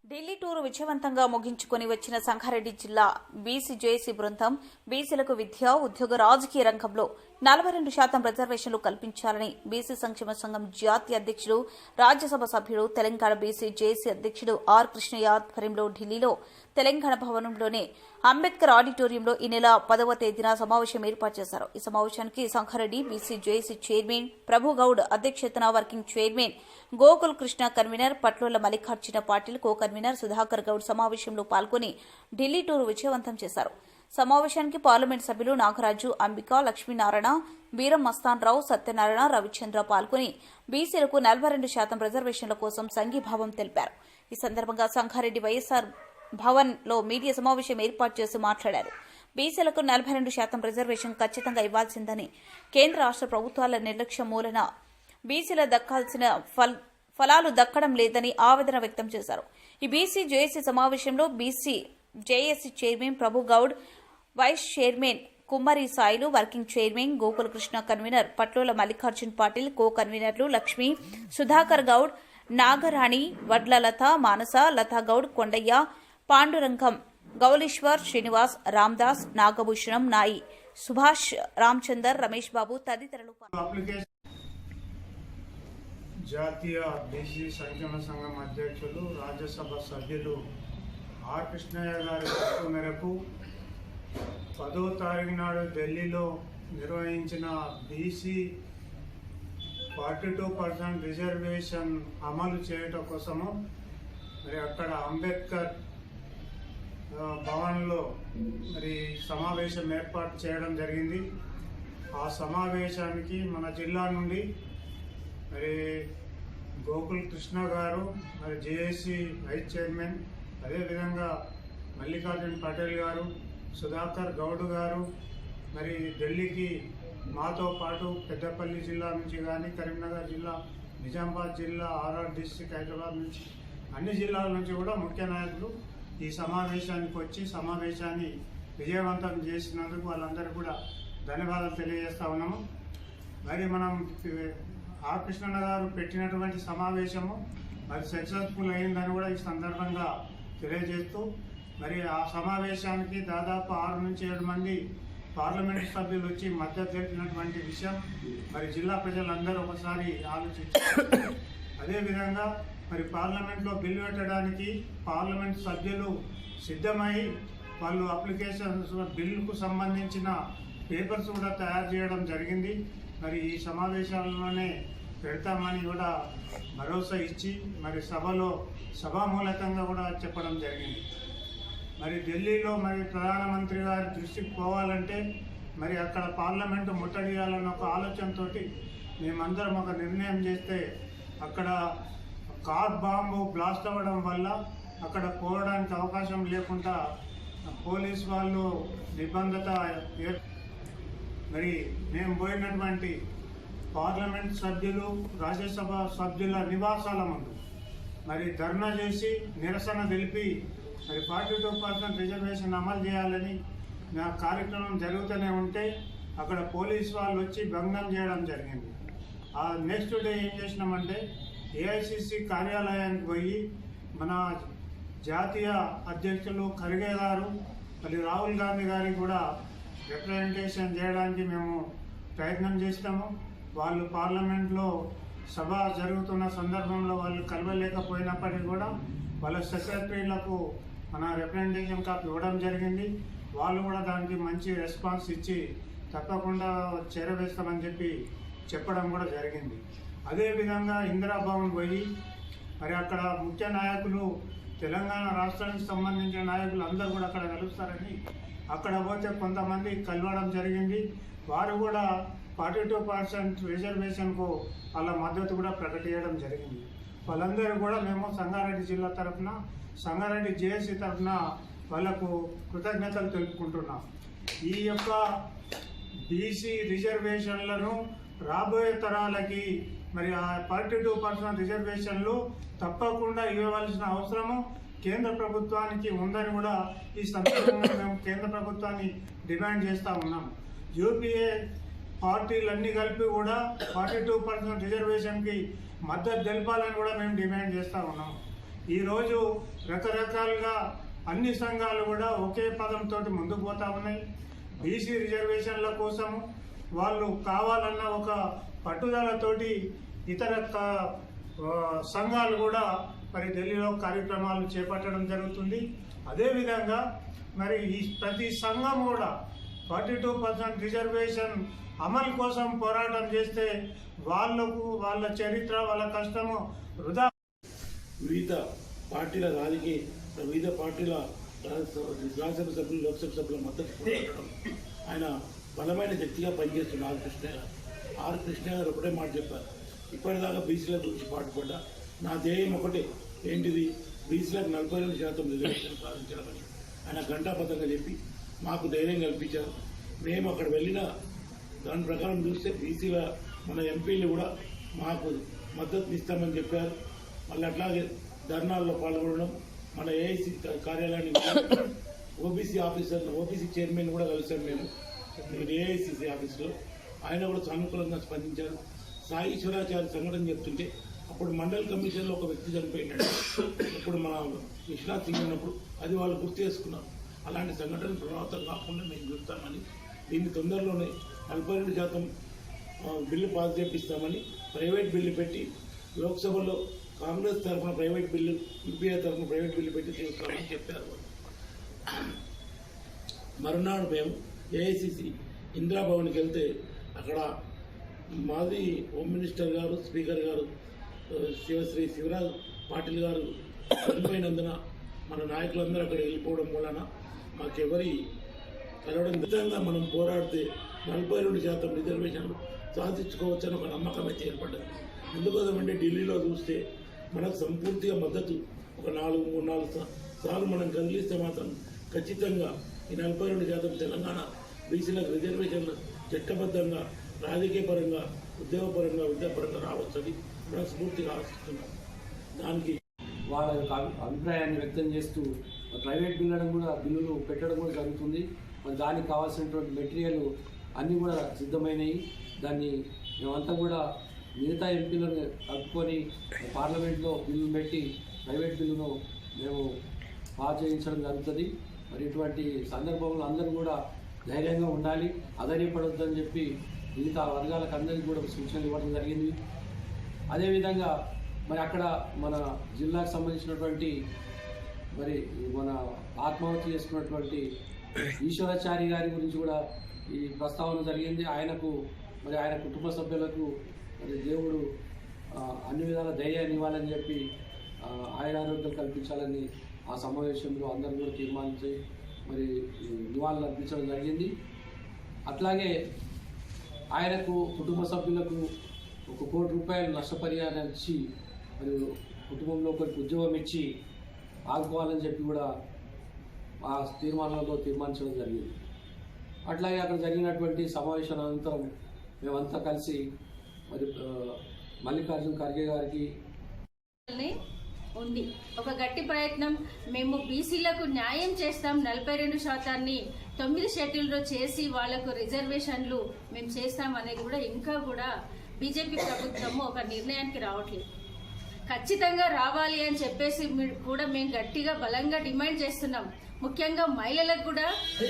Delhi tour విజయవంతంగా ముగించుకొని వచ్చిన సంగారెడ్డి జిల్లా బీసీ జేఏసీ బృందం బీసీలకు విద్య, ఉద్యోగ, రాజకీయ రంగంలో 42% రిజర్వేషన్లు కల్పించాలని బీసీ సంక్షేమ సంఘం జాతీయ అధ్యక్షుడు, రాజ్యసభ సభ్యుడు, తెలంగాణ బీసీ జేఏసీ అధ్యక్షుడు ఆర్ కృష్ణయ్య ఆధ్వర్యంలో ఢిల్లీలో తెలంగాణ భవనంలోని అంబేద్కర్ ఆడిటోరియంలో ఈ నెల 10వ తేదీన సమావేశం ఏర్పాటు చేశారు. ఈ సమావేశానికి Sangareddy BC JAC chairman Prabhu Goud అధ్యక్షతన working chairman Gokul Krishna, convener Patlola Mallikarjuna Patil, co convener Sudhakar Goud సమావేశంలో పాల్గొని ఢిల్లీ టూర్ విజయవంతం చేశారు. సమావేశానికి పార్లమెంట్ సభ్యులు నాగరాజు, అంబిక, లక్ష్మీనారాయణ, బీరం మస్తాన్ రావు, సత్యనారాయణ, రవిచంద్ర పాల్గొని బీసీలకు 42% రిజర్వేషన్ల కోసం సంఘీభావం తెలిపారు. ఈ సందర్భంగా సంగారెడ్డి వైఎస్ఆర్ భవన్ లో మీడియా సమావేశం ఏర్పాటు చేసి మాట్లాడారు. బీసీలకు 42% రిజర్వేషన్ ఖచ్చితంగా ఇవ్వాల్సిందని, కేంద్ర రాష్ట్ర ప్రభుత్వాల నిర్లక్ష్యం మూలన బీసీల దక్కాల్సిన ఫలాలు దక్కడం లేదని ఆవేదన వ్యక్తం చేశారు. ఈ బీసీ జేఏసీ సమావేశంలో BC JAC chairman Prabhu Goud, vice chairman Kummari Sailu, working chairman Gokul Krishna, convener Patlola Mallikarjuna Patil, co కన్వీనర్లు లక్ష్మి, సుధాకర్ గౌడ్, నాగరాణి, వడ్లలత, మానస, లతా గౌడ్, కొండయ్య, పాండురంగం, గౌలీశ్వర్, శ్రీనివాస్, రామ్దాస్, నాగభూషణం, నాయి, సుభాష్, రామచందర్, రమేష్ బాబు తదితరులు జాతీయ బీసీ సంక్షేమ సంఘం అధ్యక్షులు, రాజ్యసభ సభ్యులు ఆర్ కృష్ణయ్య గారి పిలుపు మేరకు 10వ తారీఖు నాడు ఢిల్లీలో నిర్వహించిన బీసీ 42% రిజర్వేషన్ అమలు చేయటం కోసము మరి అక్కడ అంబేద్కర్ భవన్లో మరి సమావేశం ఏర్పాటు చేయడం జరిగింది. ఆ సమావేశానికి మన జిల్లా నుండి మరి గోకుల్ కృష్ణ గారు, మరి జేఏసీ వైస్ చైర్మన్, అదేవిధంగా మల్లికార్జున పటేల్ గారు, సుధాకర్ గౌడ్ గారు మరి ఢిల్లీకి మాతో పాటు పెద్దపల్లి జిల్లా నుంచి కానీ, కరీంనగర్ జిల్లా, నిజామాబాద్ జిల్లా, ఆర్ఆర్ డిస్ట్రిక్ట్, హైదరాబాద్ నుంచి అన్ని జిల్లాల నుంచి కూడా ముఖ్య నాయకులు ఈ సమావేశానికి వచ్చి సమావేశాన్ని విజయవంతం చేసినందుకు వాళ్ళందరూ కూడా ధన్యవాదాలు తెలియజేస్తా ఉన్నాము. మరి మనం ఆర్ కృష్ణన్న గారు పెట్టినటువంటి సమావేశము మరి సక్సెస్ఫుల్ అయిందని కూడా ఈ సందర్భంగా తెలియజేస్తూ, మరి ఆ సమావేశానికి దాదాపు 6 నుంచి 7 మంది పార్లమెంటు సభ్యులు వచ్చి మద్దతు తెలిపినటువంటి విషయం మరి జిల్లా ప్రజలందరూ ఒకసారి ఆలోచించారు. అదేవిధంగా మరి పార్లమెంట్లో బిల్లు పెట్టడానికి పార్లమెంట్ సభ్యులు సిద్ధమై వాళ్ళు అప్లికేషన్స్ బిల్లుకు సంబంధించిన పేపర్స్ కూడా తయారు చేయడం జరిగింది. మరి ఈ సమావేశాలలోనే పెడతామని కూడా భరోసా ఇచ్చి మరి సభామూలకంగా కూడా చెప్పడం జరిగింది. మరి ఢిల్లీలో మరి ప్రధానమంత్రి గారి దృష్టికి పోవాలంటే మరి అక్కడ పార్లమెంటు ముట్టడియాలన్న ఒక ఆలోచనతో మేమందరం ఒక నిర్ణయం చేస్తే అక్కడ కార్ బాంబు బ్లాస్ట్ అవ్వడం వల్ల అక్కడ పోవడానికి అవకాశం లేకుండా పోలీస్ వాళ్ళు నిబంధత మరి మేము పోయినటువంటి పార్లమెంట్ సభ్యులు, రాజ్యసభ సభ్యుల నివాసాల ముందు మరి ధర్నా చేసి నిరసన తెలిపి మరి 42% రిజర్వేషన్ అమలు చేయాలని నా కార్యక్రమం జరుగుతూనే ఉంటే అక్కడ పోలీస్ వాళ్ళు వచ్చి భంగం చేయడం జరిగింది. ఆ నెక్స్ట్ డే ఏం చేసినామంటే ఏఐసిసి కార్యాలయానికి పోయి మన జాతీయ అధ్యక్షులు ఖర్గే గారు, మరి రాహుల్ గాంధీ గారికి కూడా రిప్రజెంటేషన్ చేయడానికి మేము ప్రయత్నం చేస్తాము. వాళ్ళు పార్లమెంట్లో సభ జరుగుతున్న సందర్భంలో వాళ్ళు కలవలేకపోయినప్పటికీ కూడా వాళ్ళ సెక్రటరీలకు మన రిప్రజెంటేషన్ కాపీ ఇవ్వడం జరిగింది. వాళ్ళు కూడా దానికి మంచి రెస్పాన్స్ ఇచ్చి తప్పకుండా చేరవేస్తామని చెప్పడం కూడా జరిగింది. అదేవిధంగా ఇందిరాభవన్ పోయి మరి అక్కడ ముఖ్య నాయకులు, తెలంగాణ రాష్ట్రానికి సంబంధించిన నాయకులు అందరూ కూడా అక్కడ కలుస్తారని అక్కడ పోతే కొంతమంది కలవడం జరిగింది. వారు కూడా 42% రిజర్వేషన్కు వాళ్ళ మద్దతు కూడా ప్రకటించడం జరిగింది. వాళ్ళందరూ కూడా మేము సంగారెడ్డి జిల్లా తరఫున, సంగారెడ్డి జేఏసీ తరఫున వాళ్లకు కృతజ్ఞతలు తెలుపుకుంటున్నాం. ఈ యొక్క బీసీ రిజర్వేషన్లను రాబోయే తరాలకి మరి ఆ 42% రిజర్వేషన్లు తప్పకుండా ఇవ్వవలసిన అవసరము కేంద్ర ప్రభుత్వానికి ఉందని కూడా ఈ సందర్భంగా మేము కేంద్ర ప్రభుత్వాన్ని డిమాండ్ చేస్తూ ఉన్నాం. యూపీఏ పార్టీలన్నీ కలిపి కూడా 42% రిజర్వేషన్కి మద్దతు తెలపాలని కూడా మేము డిమాండ్ చేస్తూ ఉన్నాం. ఈరోజు రకరకాలుగా అన్ని సంఘాలు కూడా ఒకే పదంతో ముందుకు పోతా ఉన్నాయి. బీసీ రిజర్వేషన్ల కోసం వాళ్ళు కావాలన్న ఒక పట్టుదలతోటి ఇతర సంఘాలు కూడా మరి ఢిల్లీలో కార్యక్రమాలు చేపట్టడం జరుగుతుంది. అదేవిధంగా మరి ఈ ప్రతి సంఘం కూడా 42% రిజర్వేషన్ అమలు కోసం పోరాటం చేస్తే వాళ్లకు వాళ్ళ చరిత్ర వాళ్ళ కష్టము వృధా. వివిధ పార్టీల రాజ్యసభ సభ్యులు లోక్సభ సభ్యుల మద్దతు పోరాడడం ఆయన బలమైన శక్తిగా పనిచేస్తున్న ఆర్ కృష్ణ గారు ఒకటే మాట చెప్పారు. ఇప్పటిదాకా బీసీల గురించి పాటుపడ్డా నా ధ్యేయం ఒకటే, ఏంటిది బీసీలకు 42% రిజర్వేషన్ సాధించాలని ఆయన ఘంటాపథంగా చెప్పి మాకు ధైర్యం కల్పించారు. మేము అక్కడ వెళ్ళిన దాని ప్రకారం చూస్తే బీసీల మన ఎంపీలు కూడా మాకు మద్దతు ఇస్తామని చెప్పారు. మళ్ళీ అట్లాగే ధర్నాల్లో పాల్గొనడం, మన ఏఐసీ కార్యాలయాన్ని ఓబీసీ చైర్మన్ కూడా కలిసాం మేము ఏఐసీసీ ఆఫీస్లో. ఆయన కూడా సానుకూలంగా స్పందించారు. సాయి ఈశ్వరాచార్య సంఘటన చెప్తుంటే అప్పుడు మండల్ కమిషన్లో ఒక వ్యక్తి చనిపోయినాడు. ఇప్పుడు మన విశ్వనాథ్ సింగ్ ఉన్నప్పుడు అది వాళ్ళు గుర్తు చేసుకున్నారు. అలాంటి సంఘటన పునరావృతం కాకుండా మేము చూస్తామని, దీన్ని తొందరలోనే 42% బిల్లు పాస్ చేపిస్తామని ప్రైవేట్ బిల్లు పెట్టి లోక్సభలో కాంగ్రెస్ తరఫున ప్రైవేట్ బిల్లు, యూపీఏ తరఫున ప్రైవేట్ బిల్లు పెట్టి చేస్తామని చెప్పారు. మరునాడు మేము ఏఐసిసి ఇందిరాభవన్కి వెళ్తే అక్కడ మాజీ హోమ్ మినిస్టర్ గారు, స్పీకర్ గారు శ్రీ శివరాజ్ పాటిల్ గారు చనిపోయినందున మన నాయకులందరూ అక్కడ వెళ్ళిపోవడం వలన మాకెవరి కలవడం విధంగా మనం పోరాడితే 42% రిజర్వేషన్లు సాధించుకోవచ్చని ఒక నమ్మకం అయితే ఏర్పడ్డది. ఎందుకోసమంటే ఢిల్లీలో చూస్తే మనకు సంపూర్తిగా మద్దతు ఒక 3-4 సార్లు మనం కదిలిస్తే మాత్రం ఖచ్చితంగా ఈ 42% తెలంగాణ బీసీలకు రిజర్వేషన్లు చట్టబద్ధంగా, రాజకీయ పరంగా, ఉద్యోగపరంగా, విద్యాపరంగా రావచ్చని మనం స్ఫూర్తిగా ఆశిస్తున్నాం. దానికి వాళ్ళ యొక్క అభిప్రాయాన్ని వ్యక్తం చేస్తూ ప్రైవేట్ బిల్లులు పెట్టడం కూడా జరుగుతుంది. మరి దానికి కావాల్సినటువంటి మెటీరియల్ అన్నీ కూడా సిద్ధమైనవి. దాన్ని మేమంతా కూడా మిగతా ఎంపీలను కలుపుకొని పార్లమెంట్లో బిల్లు పెట్టి ప్రైవేట్ బిల్లును మేము పాస్ చేయించడం జరుగుతుంది. మరి ఇటువంటి సందర్భంలో అందరూ కూడా ధైర్యంగా ఉండాలి, అధైర్యపడొద్దని చెప్పి మిగతా వర్గాలకు అందరికీ కూడా సూచనలు ఇవ్వడం జరిగింది. అదేవిధంగా మరి అక్కడ మన జిల్లాకు సంబంధించినటువంటి మరి మన ఆత్మహత్య చేసుకున్నటువంటి ఈశ్వరాచారి గారి గురించి కూడా ఈ ప్రస్తావన జరిగింది. ఆయనకు మరి ఆయన కుటుంబ సభ్యులకు మరి దేవుడు అన్ని విధాల ధైర్యాన్ని ఇవ్వాలని చెప్పి ఆయురారోగ్యాలు కల్పించాలని ఆ సమావేశంలో అందరూ కూడా తీర్మానించి మరి నివాళులు అర్పించడం జరిగింది. అట్లాగే ఆయనకు కుటుంబ సభ్యులకు 1 కోటి రూపాయలు నష్టపరిహారం ఇచ్చి మరి కుటుంబంలో ఒకరికి ఉద్యోగం ఇచ్చి ఆదుకోవాలని చెప్పి కూడా ఆ తీర్మానంలో తీర్మానించడం జరిగింది. అట్లాగే అక్కడ జరిగినటువంటి సమావేశం అనంతరం మేమంతా కలిసి మరి మల్లికార్జున ఖర్గే గారికి ఉంది ఒక గట్టి ప్రయత్నం. మేము బీసీలకు న్యాయం చేస్తాం, 42% 9 షెడ్యూల్లో చేసి వాళ్లకు రిజర్వేషన్లు మేము చేస్తాం అనేది కూడా ఇంకా కూడా బీజేపీ ప్రభుత్వము ఒక నిర్ణయానికి రావట్లేదు. ఖచ్చితంగా రావాలి అని చెప్పేసి కూడా మేము గట్టిగా బలంగా డిమాండ్ చేస్తున్నాం. ముఖ్యంగా మహిళలకు కూడా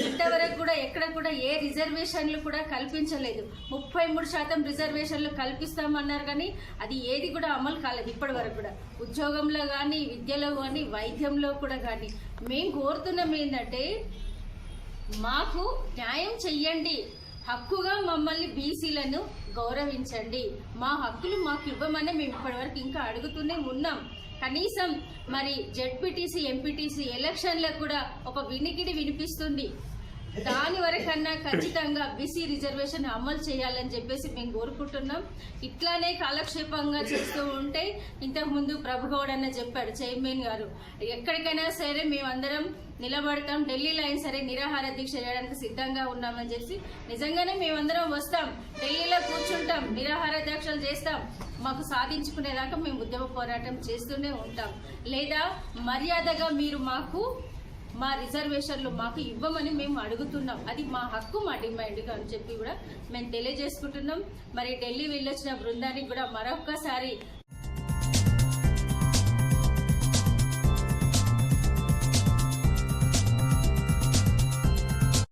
ఇంతవరకు కూడా ఎక్కడ కూడా ఏ రిజర్వేషన్లు కూడా కల్పించలేదు. 33% రిజర్వేషన్లు కల్పిస్తామన్నారు కానీ అది ఏది కూడా అమలు కాలేదు ఇప్పటి వరకు కూడా. ఉద్యోగంలో కానీ, విద్యలో కానీ, వైద్యంలో కూడా కానీ మేము కోరుతున్నాం ఏంటంటే మాకు న్యాయం చెయ్యండి, హక్కుగా మమ్మల్ని బీసీలను గౌరవించండి, మా హక్కులు మాకు ఇవ్వమని మేము ఇప్పటివరకు ఇంకా అడుగుతూనే ఉన్నాం. కనీసం మరి జెడ్పీటీసీ, ఎంపీటీసీ ఎలక్షన్లకు కూడా ఒక వినికిడి వినిపిస్తుంది. దాని వరకన్నా ఖచ్చితంగా బీసీ రిజర్వేషన్ అమలు చేయాలని చెప్పేసి మేము కోరుకుంటున్నాం. ఇట్లానే కాలక్షేపంగా చేస్తూ ఉంటే ఇంతకుముందు ప్రభుగౌడ్ అన్న చెప్పాడు చైర్మన్ గారు, ఎక్కడికైనా సరే మేమందరం నిలబడతాం, ఢిల్లీలో అయినా సరే నిరాహార దీక్ష చేయడానికి సిద్ధంగా ఉన్నామని చెప్పి నిజంగానే మేమందరం వస్తాం, ఢిల్లీలో కూర్చుంటాం, నిరాహార దీక్షలు చేస్తాం, మాకు సాధించుకునేదాకా మేము ఉద్యమ పోరాటం చేస్తూనే ఉంటాం. లేదా మర్యాదగా మీరు మాకు మా రిజర్వేషన్లు మాకు ఇవ్వమని మేము అడుగుతున్నాం. అది మా హక్కు, మా డిమాండ్గా అని చెప్పి కూడా మేము తెలియజేసుకుంటున్నాం. మరి ఢిల్లీ వెళ్ళొచ్చిన బృందానికి కూడా మరొక్కసారి